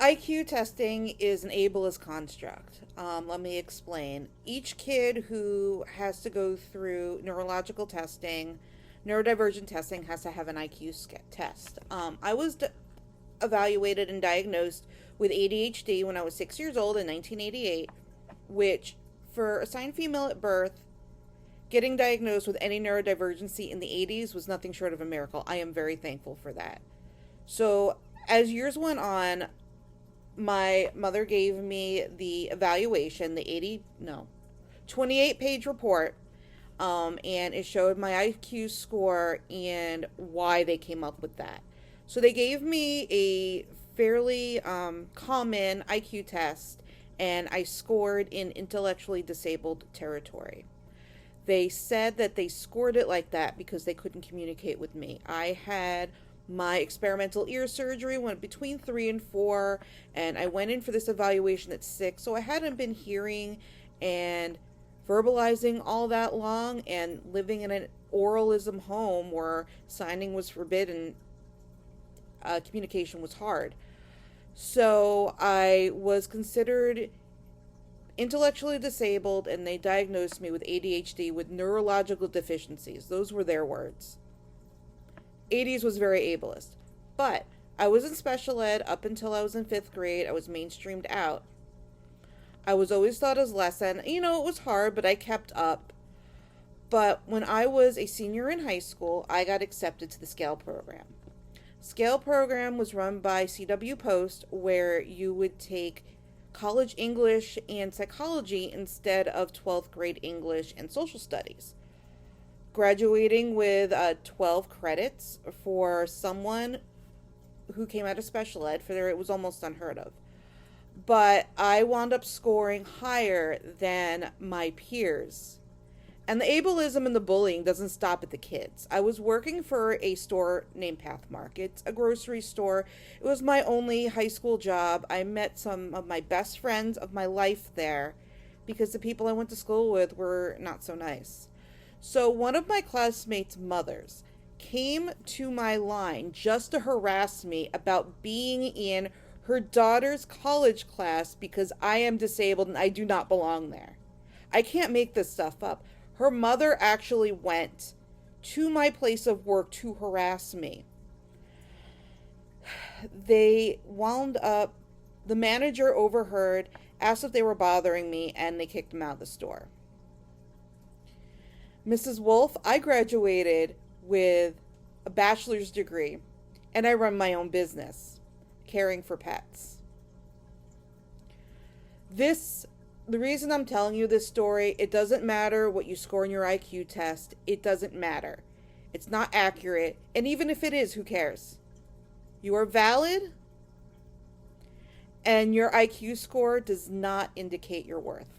IQ testing is an ableist construct. Let me explain. Each kid who has to go through neurological testing, neurodivergent testing, has to have an test. I was evaluated and diagnosed with ADHD when I was 6 years old in 1988, which, for a assigned female at birth, getting diagnosed with any neurodivergency in the 80s was nothing short of a miracle. I am very thankful for that. So, as years went on, my mother gave me the evaluation, the 28-page report, and it showed my IQ score and why they came up with that. So they gave me a fairly common IQ test, and I scored in intellectually disabled territory. They said that they scored it like that because they couldn't communicate with me. I had my experimental ear surgery, went between 3 and 4, and I went in for this evaluation at 6, so I hadn't been hearing and verbalizing all that long, and living in an oralism home where signing was forbidden, communication was hard. So I was considered intellectually disabled, and they diagnosed me with ADHD with neurological deficiencies. Those were their words. 80s was very ableist. But I was in special ed up until I was in 5th grade. I was mainstreamed out. I was always thought as less than. It was hard, but I kept up. But when I was a senior in high school, I got accepted to the Scale program. Scale program was run by CW Post, where you would take college English and psychology instead of 12th grade English and social studies. Graduating with 12 credits for someone who came out of special ed, it was almost unheard of. But I wound up scoring higher than my peers. And the ableism and the bullying doesn't stop at the kids. I was working for a store named Pathmark. It's a grocery store. It was my only high school job. I met some of my best friends of my life there because the people I went to school with were not so nice. So one of my classmates' mothers came to my line just to harass me about being in her daughter's college class because I am disabled and I do not belong there. I can't make this stuff up. Her mother actually went to my place of work to harass me. They wound up, the manager overheard, asked if they were bothering me, and they kicked them out of the store. Mrs. Wolf, I graduated with a bachelor's degree, and I run my own business, caring for pets. The reason I'm telling you this story, it doesn't matter what you score in your IQ test. It doesn't matter. It's not accurate, and even if it is, who cares? You are valid, and your IQ score does not indicate your worth.